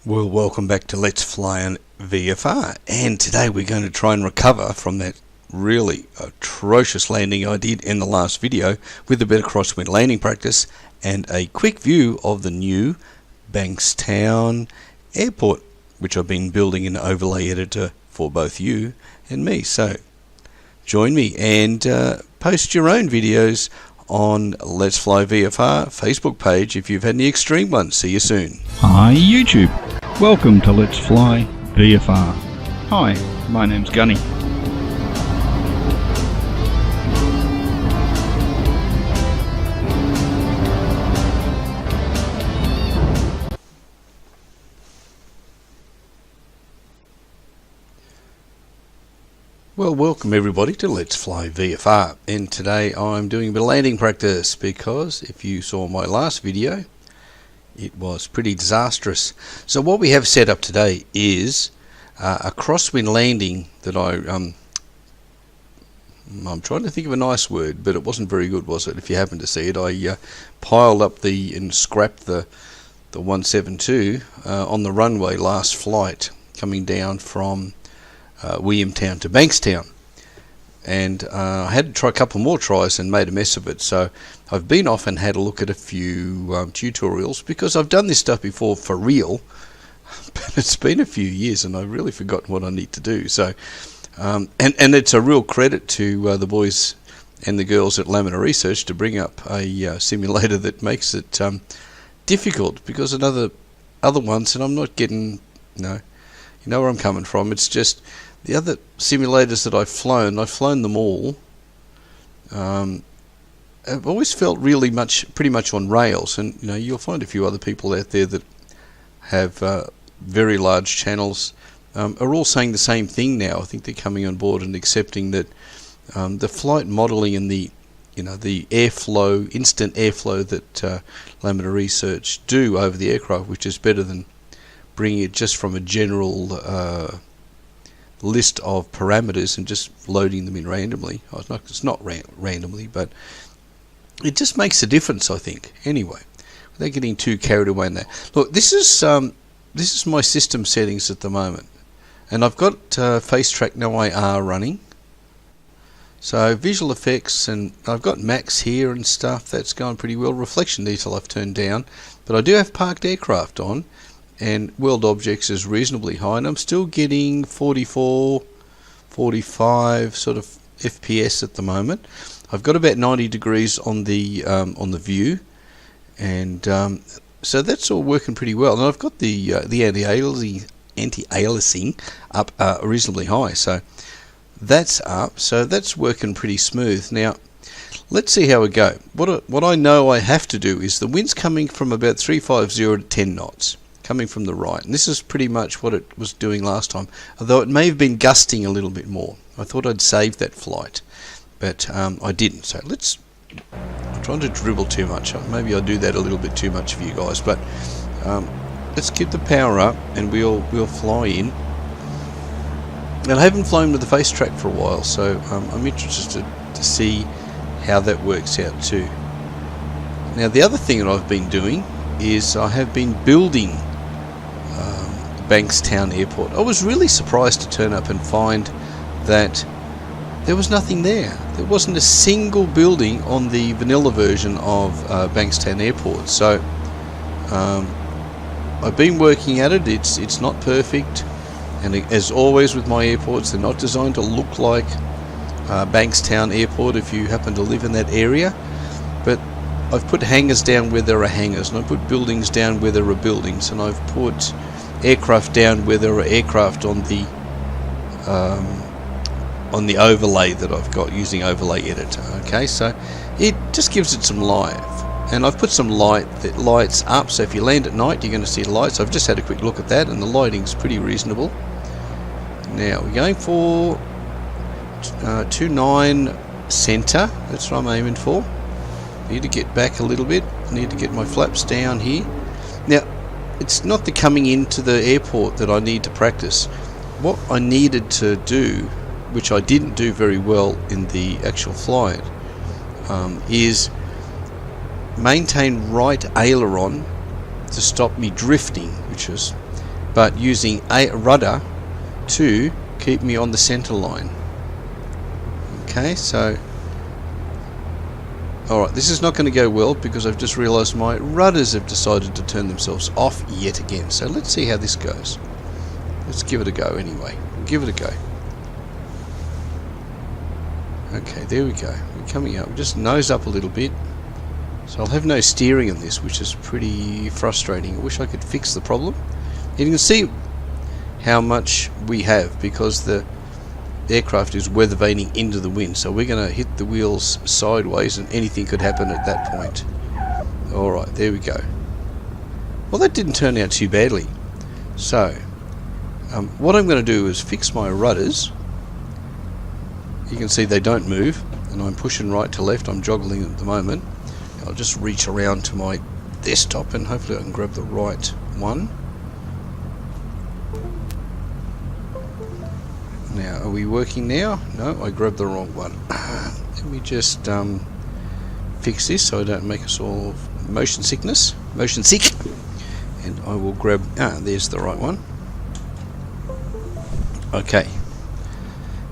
Well, welcome back to Let's Fly on VFR, and today we're going to try and recover from that really atrocious landing I did in the last video with a bit of crosswind landing practice and a quick view of the new Bankstown airport, which I've been building in the overlay editor for both you and me. So join me and post your own videos on Let's Fly VFR Facebook page if you've had any extreme ones. See you soon. Hi YouTube, welcome to Let's Fly VFR. Hi, my name's Gunny. Well, welcome everybody to Let's Fly VFR, and today I'm doing a bit of landing practice because if you saw my last video it was pretty disastrous. So what we have set up today is a crosswind landing that I'm trying to think of a nice word, but it wasn't very good, was it? If you happen to see it, I piled up and scrapped the 172 on the runway last flight coming down from Williamtown to Bankstown, and I had to try a couple more tries and made a mess of it. So I've been off and had a look at a few tutorials because I've done this stuff before for real, but it's been a few years and I've really forgotten what I need to do. So and it's a real credit to the boys and the girls at Laminar Research to bring up a simulator that makes it difficult, because other ones, and I'm not getting, you know where I'm coming from, it's just the other simulators that I've flown them all. I've always felt pretty much on rails, and you'll find a few other people out there that have very large channels are all saying the same thing now. I think they're coming on board and accepting that the flight modelling and the airflow, instant airflow that Laminar Research do over the aircraft, which is better than bringing it just from a general list of parameters and just loading them in randomly. It's not randomly, but it just makes a difference, I think. Anyway, without getting too carried away in that. Look, this is my system settings at the moment, and I've got FaceTrack No IR running. So visual effects, and I've got max here and stuff. That's going pretty well. Reflection detail I've turned down, but I do have parked aircraft on, and world objects is reasonably high, and I'm still getting 44, 45 sort of FPS at the moment. I've got about 90 degrees on the view, and so that's all working pretty well. And I've got the anti-aliasing up reasonably high, so that's up. So that's working pretty smooth. Now let's see how we go. What I know I have to do is the wind's coming from about 350 to 10 knots. Coming from the right, and this is pretty much what it was doing last time, although it may have been gusting a little bit more. I thought I'd save that flight, but I didn't. So I'm trying to dribble too much. Maybe I do that a little bit too much for you guys, but let's keep the power up and we'll fly in. And I haven't flown with the FaceTrack for a while, so I'm interested to see how that works out too. Now the other thing that I've been doing is I have been building Bankstown Airport. I was really surprised to turn up and find that there was nothing there. There wasn't a single building on the vanilla version of Bankstown Airport. So I've been working at it. It's not perfect, and as always with my airports, they're not designed to look like Bankstown Airport if you happen to live in that area. But I've put hangars down where there are hangars, and I've put buildings down where there are buildings, and I've put aircraft down where there are aircraft on the overlay that I've got using overlay editor. Okay, so it just gives it some life, and I've put some lights up, so if you land at night you're going to see lights. I've just had a quick look at that, and the lighting's pretty reasonable. Now we're going for 29 center. That's what I'm aiming for. Need to get back a little bit. Need to get my flaps down here. Now it's not the coming into the airport that I need to practice. What I needed to do, which I didn't do very well in the actual flight, is maintain right aileron to stop me drifting, which was but using a rudder to keep me on the center line. Okay, so alright, this is not going to go well because I've just realized my rudders have decided to turn themselves off yet again. So let's see how this goes. Let's give it a go anyway. Give it a go. Okay, there we go. We're coming up. Just nose up a little bit. So I'll have no steering in this, which is pretty frustrating. I wish I could fix the problem. And you can see how much we have because the aircraft is weather vaning into the wind. So we're going to hit the wheels sideways and anything could happen at that point. Alright, there we go. Well, that didn't turn out too badly. So, what I'm going to do is fix my rudders. You can see they don't move, and I'm pushing right to left. I'm joggling at the moment. I'll just reach around to my desktop and hopefully I can grab the right one. Now, are we working now? No, I grabbed the wrong one. Let me just fix this so I don't make us all motion sick. And I will grab, there's the right one. Okay,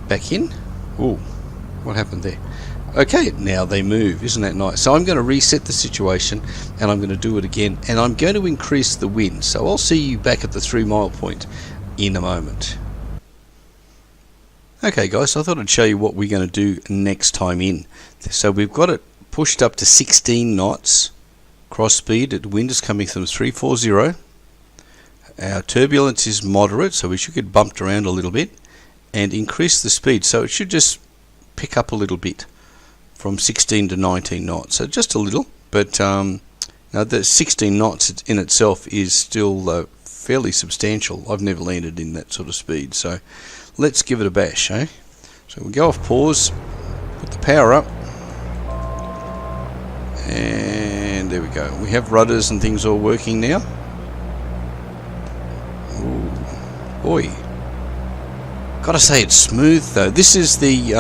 back in. Ooh, what happened there? Okay, now they move. Isn't that nice? So I'm going to reset the situation and I'm going to do it again, and I'm going to increase the wind. So I'll see you back at the 3 mile point in a moment. Okay guys, so I thought I'd show you what we're going to do next time in. So we've got it pushed up to 16 knots cross speed. The wind is coming from 340. Our turbulence is moderate, so we should get bumped around a little bit, and increase the speed. So it should just pick up a little bit from 16 to 19 knots. So just a little, but now the 16 knots in itself is still fairly substantial. I've never landed in that sort of speed. So let's give it a bash, eh? So we go off pause, put the power up, and there we go. We have rudders and things all working now. Ooh, boy. Gotta say it's smooth though. This is the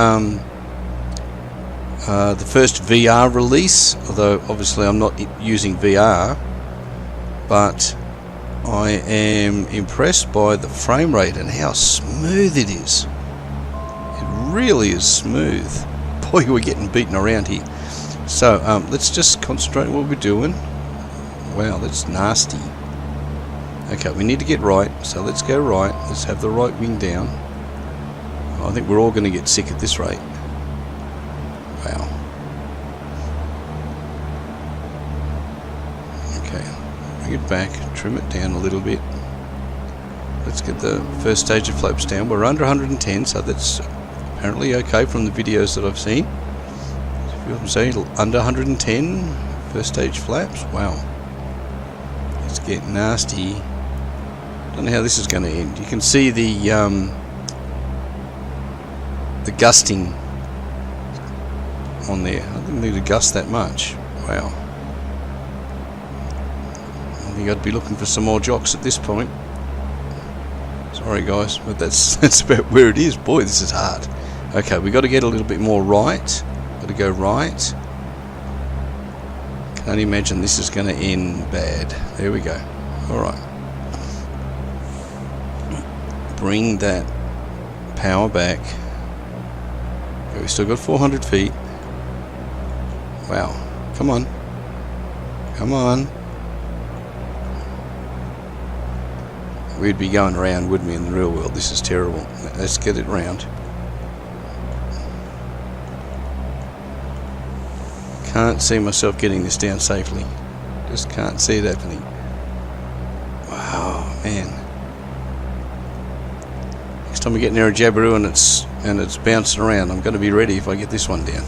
first VR release, although obviously I'm not using VR, but I am impressed by the frame rate and how smooth it is. It really is smooth. Boy, we're getting beaten around here. So let's just concentrate on what we're doing. Wow, that's nasty. Okay, we need to get right, so let's go right. Let's have the right wing down. I think we're all going to get sick at this rate. Wow. Okay, bring it back, trim it down a little bit. Let's get the first stage of flaps down. We're under 110, so that's apparently okay from the videos that I've seen. If you say under 110, first stage flaps. Wow. It's getting nasty. Don't know how this is going to end. You can see the gusting on there. I didn't need to gust that much. Wow. I think I'd be looking for some more jocks at this point. Sorry guys, but that's about where it is. Boy, this is hard. Okay, we got to get a little bit more right. Got to go right. Can't imagine this is going to end bad. There we go. All right. Bring that power back. Okay, we've still got 400 feet. Wow. Come on. Come on. We'd be going around, wouldn't we, in the real world? This is terrible. Let's get it round. Can't see myself getting this down safely. Just can't see it happening. Wow, man. Next time we get near a Jabiru and it's bouncing around, I'm going to be ready if I get this one down.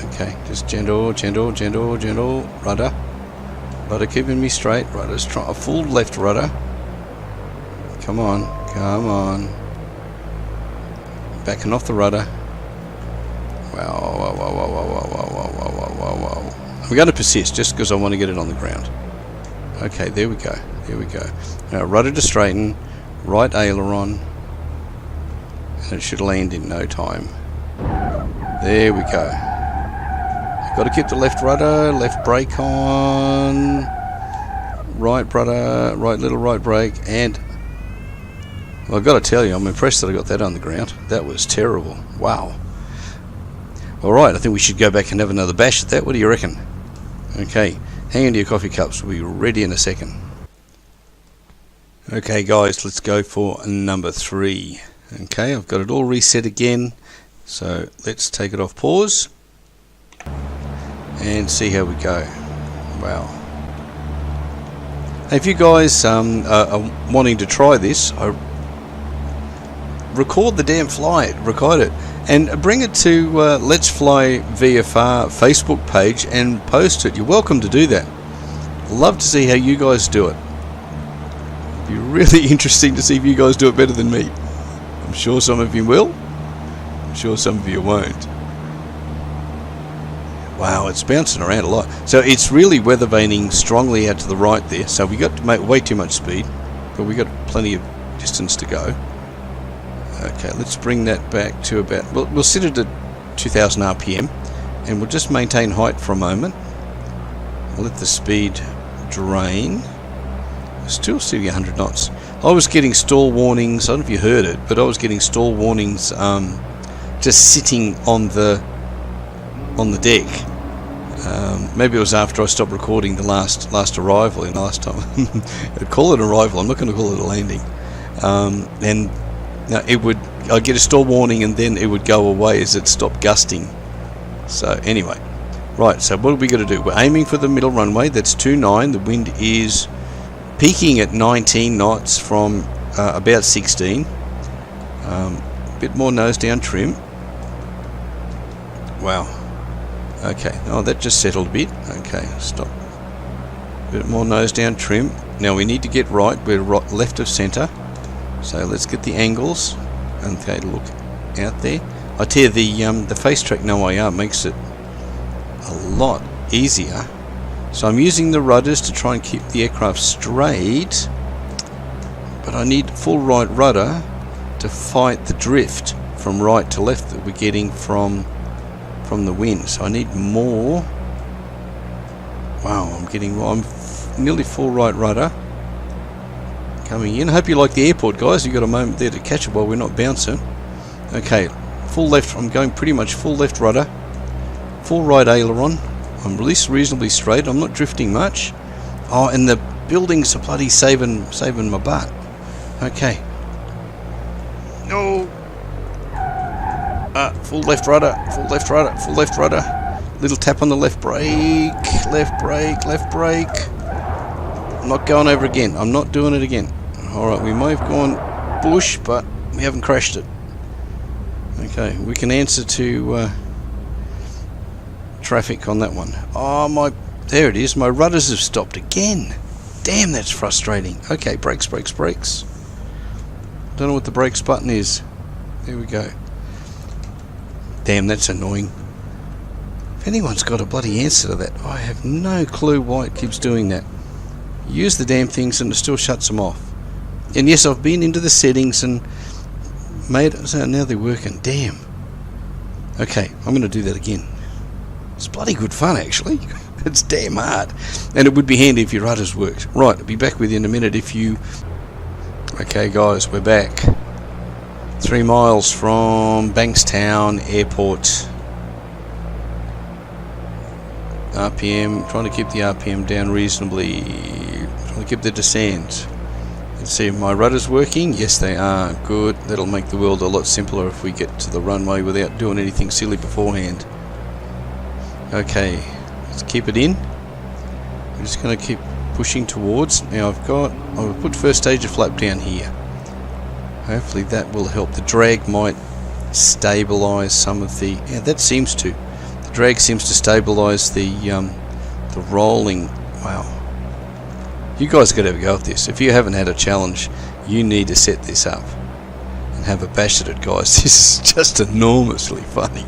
Okay, just gentle, gentle, gentle, gentle. Rudder. Rudder keeping me straight. Rudder's trying a full left rudder. Come on, come on. Backing off the rudder. Wow, wow, wow, wow, wow, wow, wow, wow, wow, wow, wow. I'm going to persist just because I want to get it on the ground. Okay, there we go. There we go. Now rudder to straighten, right aileron, and it should land in no time. There we go. Got to keep the left rudder, left brake on. right, brother, right, little right brake, and well, I've got to tell you, I'm impressed that I got that on the ground. That was terrible. Wow. Alright, I think we should go back and have another bash at that. What do you reckon? Okay, hang on to your coffee cups, we'll be ready in a second. Okay guys, let's go for number 3. Okay, I've got it all reset again, so let's take it off pause and see how we go. Wow. If you guys are wanting to try this, record the damn flight, record it, and bring it to Let's Fly VFR Facebook page and post it. You're welcome to do that. Love to see how you guys do it. It'd be really interesting to see if you guys do it better than me. I'm sure some of you will. I'm sure some of you won't. Wow, it's bouncing around a lot. So it's really weather vaning strongly out to the right there. So we got to make way too much speed, but we got plenty of distance to go. Okay, let's bring that back to about, we'll set it at 2000 RPM and we'll just maintain height for a moment. We'll let the speed drain. Still 100 knots. I was getting stall warnings, I don't know if you heard it, but I was getting stall warnings just sitting on the deck. Maybe it was after I stopped recording the last arrival in last time. I'd call it an arrival, I'm not going to call it a landing. And I'd get a stall warning and then it would go away as it stopped gusting. So anyway, right, so what are we going to do? We're aiming for the middle runway, that's 29, the wind is peaking at 19 knots from about 16. A bit more nose down trim. Wow. Okay, oh, that just settled a bit. Okay, stop. A bit more nose down trim. Now we need to get right, we're left of centre. So let's get the angles. Okay, look out there. I tell you, the face track no IR makes it a lot easier. So I'm using the rudders to try and keep the aircraft straight, but I need full right rudder to fight the drift from right to left that we're getting from the wind. So I need more. Wow, I'm nearly full right rudder coming in. I hope you like the airport, guys. You got a moment there to catch it while we're not bouncing. Okay, full left. I'm going pretty much full left rudder, full right aileron. I'm reasonably straight. I'm not drifting much. Oh, and the buildings are bloody saving my butt. Okay. No. Full left rudder. Full left rudder. Full left rudder. Little tap on the left brake. Left brake. Left brake. I'm not going over again. I'm not doing it again. Alright, we may have gone bush, but we haven't crashed it. Okay, we can answer to traffic on that one. Oh, there it is. My rudders have stopped again. Damn, that's frustrating. Okay, brakes. Don't know what the brakes button is. There we go. Damn, that's annoying. If anyone's got a bloody answer to that, I have no clue why it keeps doing that. Use the damn things and it still shuts them off. And yes, I've been into the settings and made it so now they're working. Damn. Okay, I'm going to do that again. It's bloody good fun, actually. It's damn hard. And it would be handy if your rudders worked. Right, I'll be back with you in a minute if you... Okay, guys, we're back. 3 miles from Bankstown Airport. RPM, trying to keep the RPM down reasonably. Trying to keep the descent. Let's see if my rudder's working. Yes, they are. Good. That'll make the world a lot simpler if we get to the runway without doing anything silly beforehand. Okay, let's keep it in. I'm just going to keep pushing towards. Now I've put first stage of flap down here. Hopefully that will help. The drag might stabilise some of the... Yeah, that seems to. The drag seems to stabilise the rolling. Wow. You guys got to have a go at this. If you haven't had a challenge, you need to set this up and have a bash at it, guys. This is just enormously funny.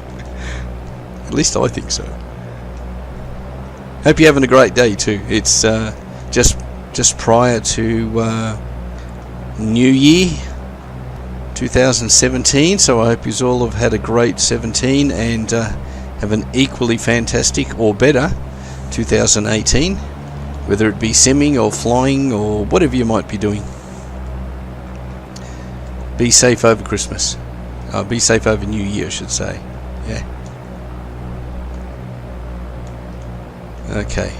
At least I think so. Hope you're having a great day too. It's just prior to New Year 2017, so I hope you all have had a great 17 and have an equally fantastic or better 2018. whether it be simming or flying or whatever you might be doing. Be safe over Christmas. Be safe over New Year, I should say. Yeah. Okay.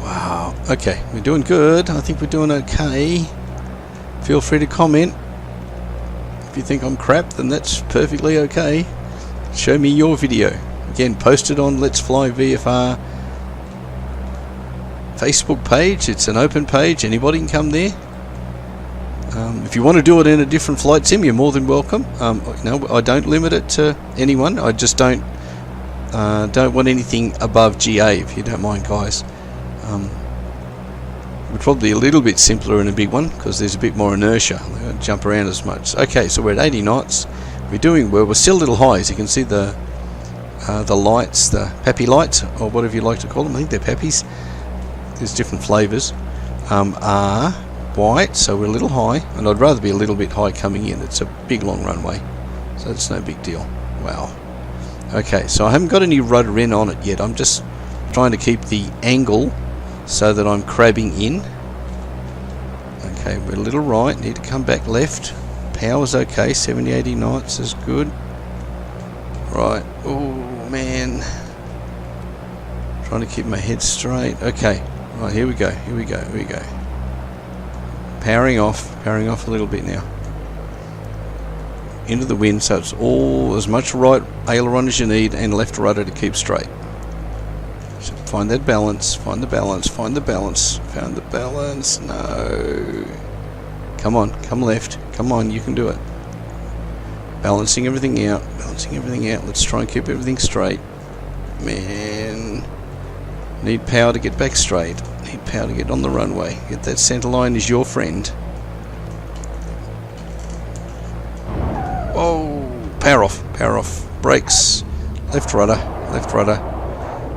Wow. Okay, we're doing good. I think we're doing okay. Feel free to comment. If you think I'm crap, then that's perfectly okay. Show me your video. Again, post it on Let's Fly VFR Facebook page. It's an open page. Anybody can come there. If you want to do it in a different flight sim, you're more than welcome. No, I don't limit it to anyone. I just don't want anything above GA, if you don't mind, guys. We're probably a little bit simpler in a big one because there's a bit more inertia. They don't jump around as much. Okay, so we're at 80 knots. We're doing well. We're still a little high, as you can see the lights, the peppy lights, or whatever you like to call them. I think they're peppies. There's different flavours. Are white, so we're a little high, and I'd rather be a little bit high coming in. It's a big long runway, so it's no big deal. Wow. Okay, so I haven't got any rudder in on it yet. I'm just trying to keep the angle so that I'm crabbing in. Okay, we're a little right, need to come back left. Power's okay, 70-80 knots is good. Right, oh man. Trying to keep my head straight. Okay, right, here we go. Powering off a little bit now. Into the wind, so it's all as much right aileron as you need and left rudder to keep straight. So find that balance, find the balance. Found the balance, no. Come on, come left, come on, you can do it. Balancing everything out, let's try and keep everything straight. Man, need power to get back straight. Need power to get on the runway. Get that center line is your friend. Oh, power off. Brakes. Left rudder.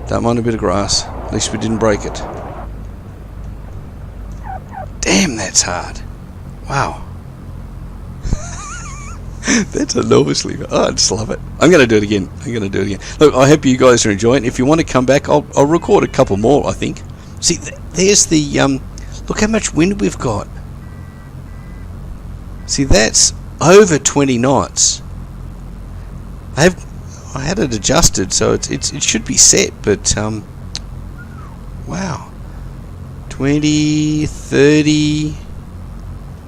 Don't mind a bit of grass. At least we didn't break it. Damn, that's hard. Wow. That's enormously. Oh, I just love it. I'm going to do it again. Look, I hope you guys are enjoying it. If you want to come back, I'll record a couple more, I think. See, there's the, look how much wind we've got. See, that's over 20 knots. I had it adjusted, so it should be set, but, wow. 20, 30.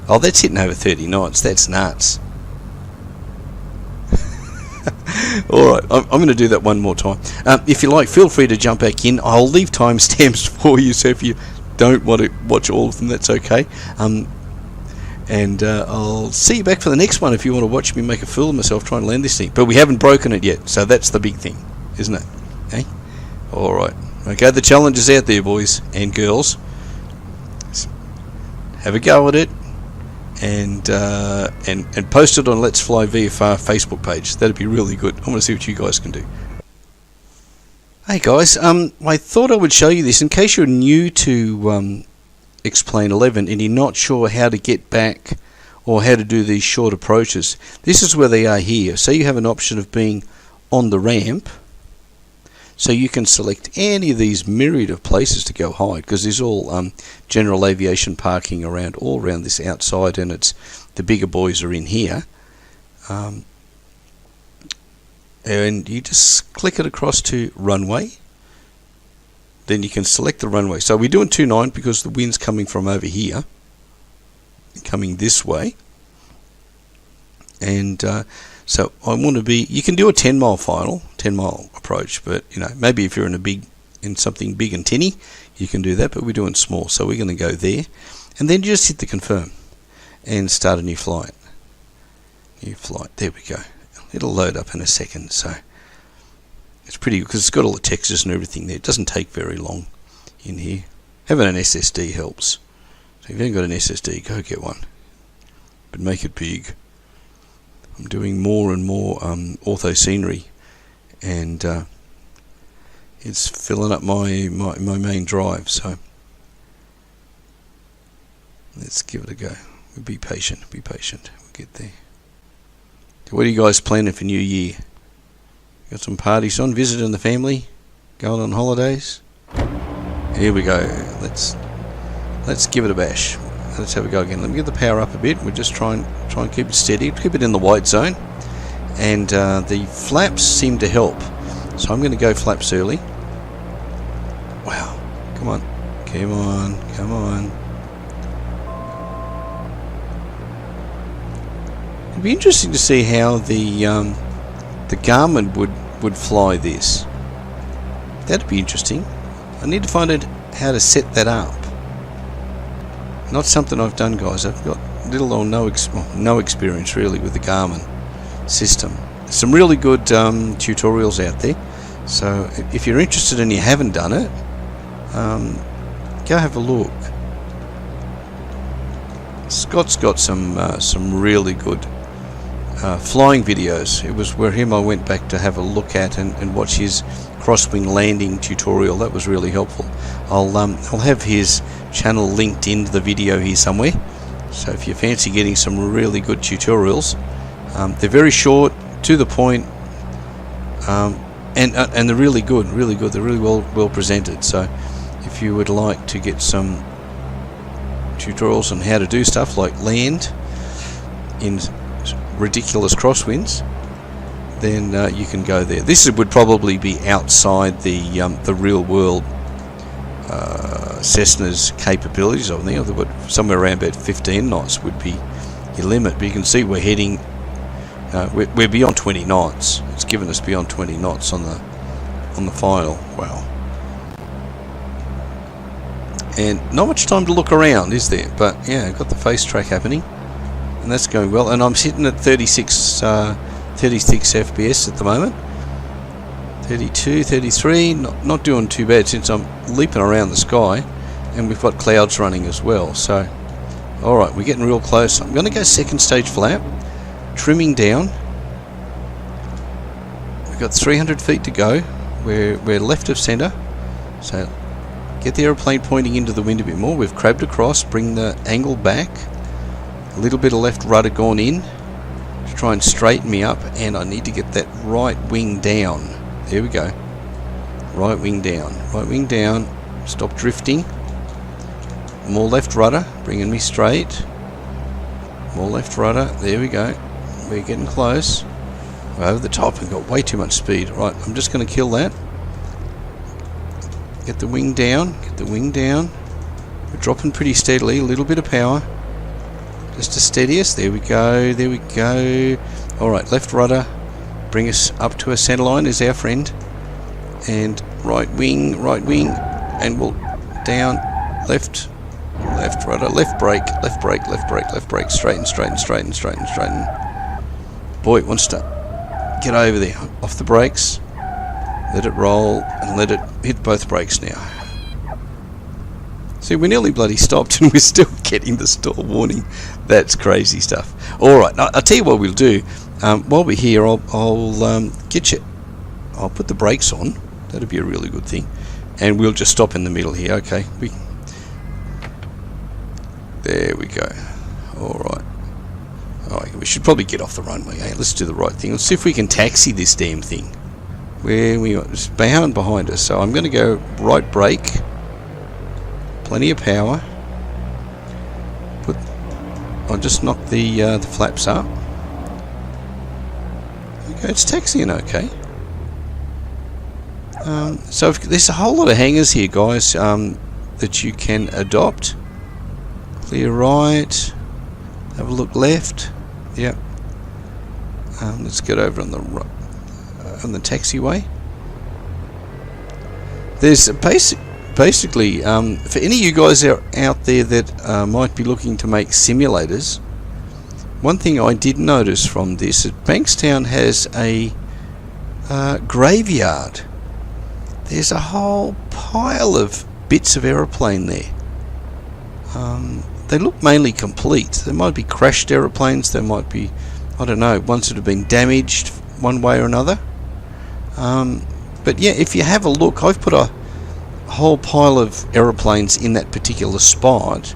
Oh, that's hitting over 30 knots. That's nuts. Alright, I'm going to do that one more time. If you like, feel free to jump back in. I'll leave timestamps for you, so if you don't want to watch all of them, that's okay. And I'll see you back for the next one if you want to watch me make a fool of myself trying to land this thing. But we haven't broken it yet, so that's the big thing, isn't it? Okay? Alright. Okay, the challenge is out there, boys and girls. Have a go at it. And post it on Let's Fly VFR Facebook page. That'd be really good. I want to see what you guys can do. Hey guys, I thought I would show you this in case you're new to X-Plane 11 and you're not sure how to get back or how to do these short approaches. This is where they are here. So you have an option of being on the ramp. So you can select any of these myriad of places to go high, because there's all general aviation parking around all around this outside, and it's the bigger boys are in here. And you just click it across to runway. Then you can select the runway. So we're doing 29 because the wind's coming from over here, coming this way. And so I want to be, you can do a 10-mile final, 10-mile approach, but you know, maybe if you're in something big and tinny, you can do that, but we're doing small, so we're going to go there. And then you just hit the confirm and start a new flight. There we go. It'll load up in a second, so it's pretty, because it's got all the textures and everything there. It doesn't take very long in here. Having an SSD helps. So if you haven't got an SSD, go get one, but make it big. I'm doing more and more ortho scenery, and it's filling up my main drive, so let's give it a go. Be patient, we'll get there. So what are you guys planning for New Year? Got some parties on, visiting the family, going on holidays? Here we go. Let's give it a bash. Let's have a go again. Let me get the power up a bit. We'll just try and keep it steady, keep it in the white zone, and the flaps seem to help. So I'm going to go flaps early. Wow! Come on, come on, come on. It'd be interesting to see how the Garmin would fly this. That'd be interesting. I need to find out how to set that up. Not something I've done, guys. I've got little or no experience really with the Garmin system. Some really good tutorials out there. So if you're interested and you haven't done it, go have a look. Scott's got some really good flying videos. It was where him I went back to have a look at and watch his Crosswind landing tutorial. That was really helpful. I'll have his channel linked into the video here somewhere. So if you fancy getting some really good tutorials, they're very short, to the point, and they're really good. They're really well presented. So if you would like to get some tutorials on how to do stuff like land in ridiculous crosswinds, then you can go there. This would probably be outside the real world Cessna's capabilities. I think somewhere around about 15 knots would be your limit. But you can see we're heading. We're beyond 20 knots. It's given us beyond 20 knots on the final. Wow. And not much time to look around, is there? But yeah, I've got the face track happening, and that's going well. And I'm sitting at 36 FPS at the moment. 32, 33, not doing too bad since I'm leaping around the sky, and we've got clouds running as well. So, alright, we're getting real close. I'm going to go second stage flap, trimming down. We've got 300 feet to go. We're left of centre, so get the aeroplane pointing into the wind a bit more. We've crabbed across, bring the angle back, a little bit of left rudder gone in to try and straighten me up, and I need to get that right wing down. There we go. Right wing down. Right wing down. Stop drifting. More left rudder, bringing me straight. More left rudder. There we go. We're getting close. We're over the top and got way too much speed. Right, I'm just going to kill that. Get the wing down. Get the wing down. We're dropping pretty steadily. A little bit of power. Just to steady us. There we go. There we go. Alright, left rudder. Bring us up to a centre line is our friend. And right wing, and we'll down, left rudder, left brake, straighten. Boy, it wants to get over there, off the brakes, let it roll, and let it hit both brakes now. See, we nearly bloody stopped and we're still getting the stall warning. That's crazy stuff. Alright, I'll tell you what we'll do. While we're here, I'll get you. I'll put the brakes on. That'd be a really good thing, and we'll just stop in the middle here. Okay, there we go. All right. We should probably get off the runway. Hey, let's do the right thing. Let's see if we can taxi this damn thing. Where we are, it's behind us. So I'm going to go right brake. Plenty of power. I'll just knock the flaps up. Okay, it's taxiing okay. So there's a whole lot of hangers here, guys, that you can adopt. Clear right. Have a look left. Yep. Let's get over on the taxiway. There's basically for any of you guys out there that might be looking to make simulators. One thing I did notice from this is Bankstown has a graveyard. There's a whole pile of bits of aeroplane there. They look mainly complete. There might be crashed aeroplanes, there might be, I don't know, ones that have been damaged one way or another. But yeah, if you have a look, I've put a whole pile of aeroplanes in that particular spot.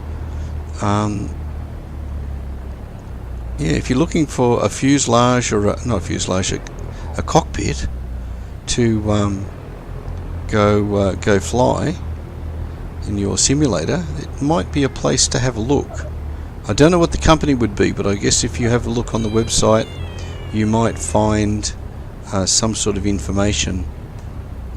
Yeah, if you're looking for a fuselage or not a fuselage, a cockpit to go fly, in your simulator, it might be a place to have a look. I don't know what the company would be, but I guess if you have a look on the website, you might find some sort of information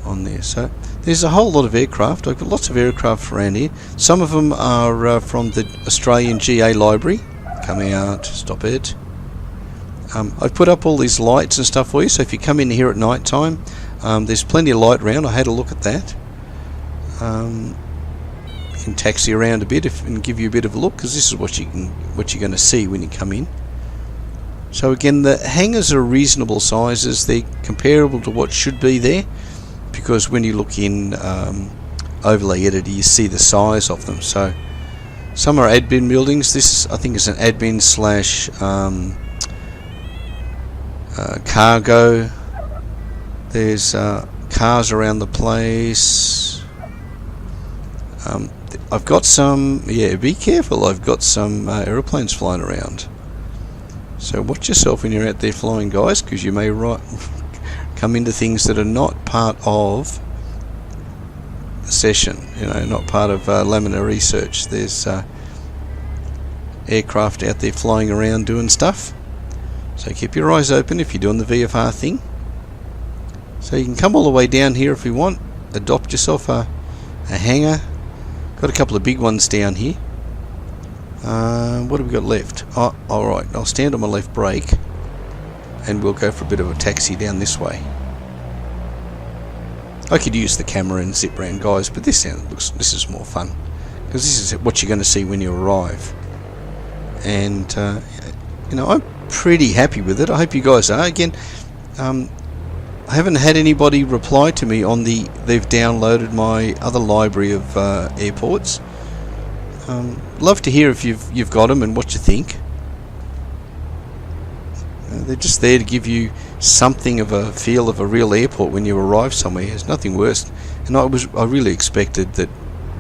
on there. So there's a whole lot of aircraft. I've got lots of aircraft around here. Some of them are from the Australian GA library. Come out, stop it. I've put up all these lights and stuff for you, so if you come in here at night time, there's plenty of light around. I had a look at that. You can taxi around a bit and give you a bit of a look, because this is what you're going to see when you come in. So again, the hangars are reasonable sizes. They're comparable to what should be there, because when you look in overlay editor, you see the size of them. So some are admin buildings. This I think is an admin slash cargo. There's cars around the place. I've got some, be careful, I've got some aeroplanes flying around. So watch yourself when you're out there flying, guys, because you may come into things that are not part of the session, not part of Laminar research. There's aircraft out there flying around doing stuff. So keep your eyes open if you're doing the VFR thing. So you can come all the way down here if you want, adopt yourself a hangar. Got a couple of big ones down here. What have we got left? Oh, alright, I'll stand on my left brake and we'll go for a bit of a taxi down this way. I could use the camera and zip around, guys, but this is more fun, because this is what you're going to see when you arrive. And I'm pretty happy with it. I hope you guys are. Again, I haven't had anybody reply to me on they've downloaded my other library of airports. Love to hear if you've got them and what you think. They're just there to give you something of a feel of a real airport when you arrive somewhere. There's nothing worse. And I really expected that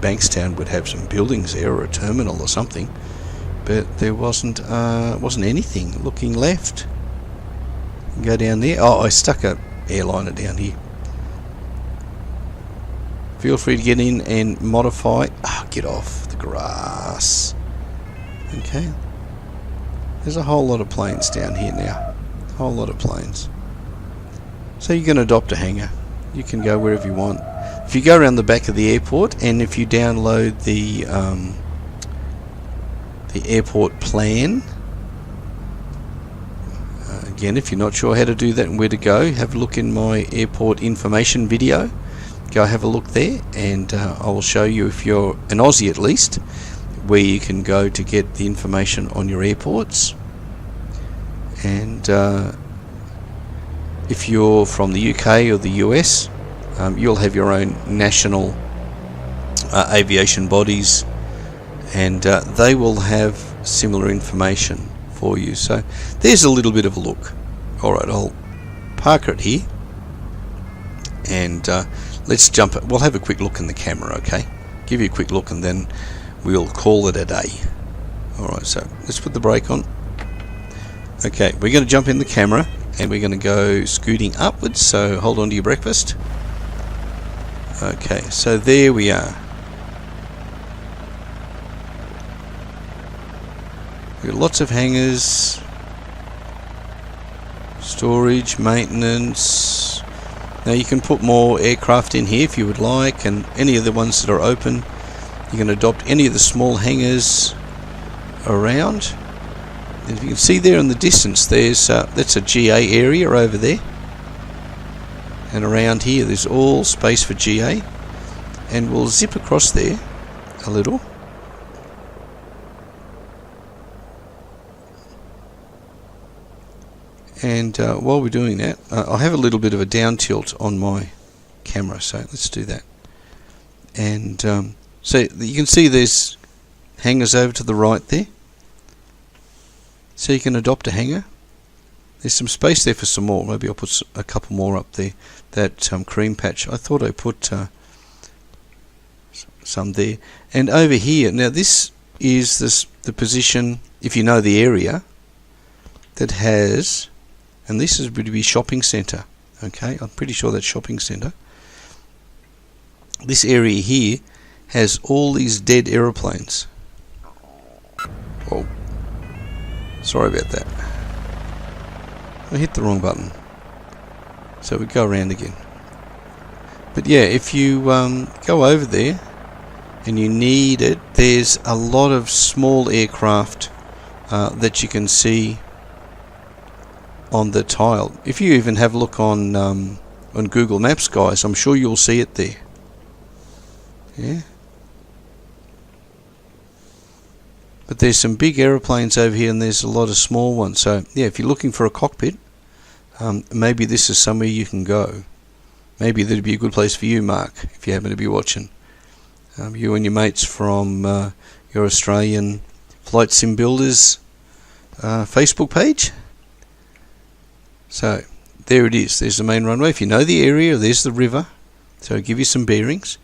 Bankstown would have some buildings there, or a terminal or something, but there wasn't anything. Looking left, go down there. Oh, I stuck a airliner down here. Feel free to get in and modify. Get off the grass. Okay, there's a whole lot of planes down here now, a whole lot of planes. So you can adopt a hangar, you can go wherever you want. If you go around the back of the airport, and if you download the airport plan, again, if you're not sure how to do that and where to go, have a look in my airport information video. Go have a look there, and I will show you, if you're an Aussie at least, where you can go to get the information on your airports. And if you're from the UK or the US, you'll have your own national aviation bodies, and they will have similar information for you. So there's a little bit of a look. Alright, I'll park it here, and let's jump it. We'll have a quick look in the camera, okay? Give you a quick look and then we'll call it a day. Alright, so let's put the brake on. Okay, we're going to jump in the camera and we're going to go scooting upwards, so hold on to your breakfast. Okay, so there we are. We've got lots of hangars, storage, maintenance. Now you can put more aircraft in here if you would like, and any of the ones that are open. You can adopt any of the small hangars around. And you can see there in the distance, there's that's a GA area over there, and around here there's all space for GA. And we'll zip across there a little. And while we're doing that, I have a little bit of a down tilt on my camera, so let's do that. And so you can see there's hangars over to the right there, so you can adopt a hangar. There's some space there for some more. Maybe I'll put a couple more up there. That cream patch, I thought I put some there. And over here, now this is the position, if you know the area, that has, and this is going to be shopping centre. Okay, I'm pretty sure that's shopping centre. This area here has all these dead aeroplanes. Oh, sorry about that. I hit the wrong button. So we go around again. But yeah, if you go over there and you need it, there's a lot of small aircraft that you can see on the tile. If you even have a look on Google Maps, guys, I'm sure you'll see it there. Yeah. But there's some big aeroplanes over here and there's a lot of small ones. So yeah, if you're looking for a cockpit, maybe this is somewhere you can go. Maybe that'd be a good place for you, Mark, if you happen to be watching. You and your mates from your Australian Flight Sim Builders Facebook page. So there it is. There's the main runway. If you know the area, there's the river. So give you some bearings.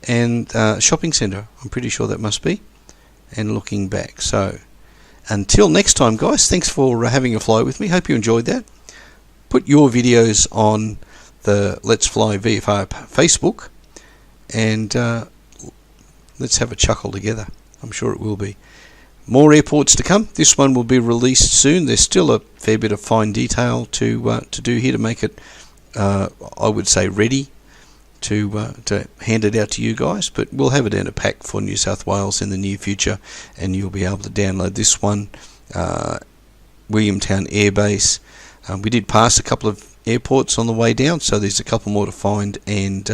And shopping centre, I'm pretty sure that must be. And looking back. So until next time, guys, thanks for having a fly with me. Hope you enjoyed that. Put your videos on the Let's Fly VFR Facebook and let's have a chuckle together. I'm sure it will be. More airports to come. This one will be released soon. There's still a fair bit of fine detail to do here to make it, I would say, ready to hand it out to you guys. But we'll have it in a pack for New South Wales in the near future, and you'll be able to download this one. Williamtown Air Base. We did pass a couple of airports on the way down, so there's a couple more to find, and